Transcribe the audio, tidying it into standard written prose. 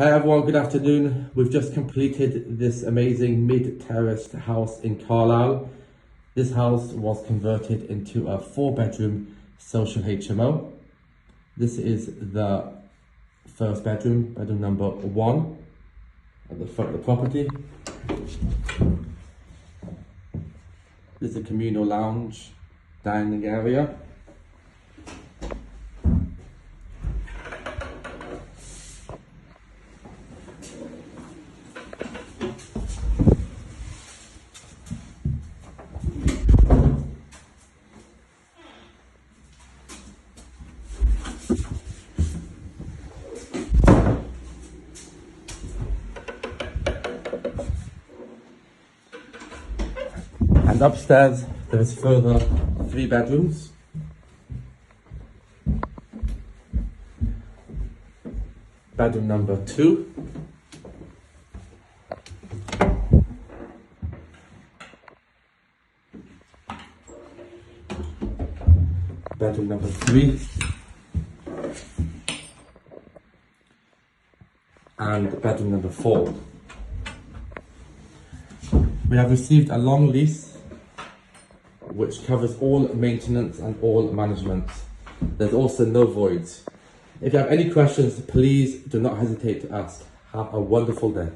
Hi everyone, good afternoon. We've just completed this amazing mid-terraced house in Carlisle. This house was converted into a 4-bedroom social HMO. This is the first bedroom, bedroom number 1 at the front of the property. This is a communal lounge, dining area. And upstairs, there is further 3 bedrooms. Bedroom number 2. Bedroom number 3. And bedroom number 4. We have received a long lease which covers all maintenance and all management. There's also no voids. If you have any questions, please do not hesitate to ask. Have a wonderful day.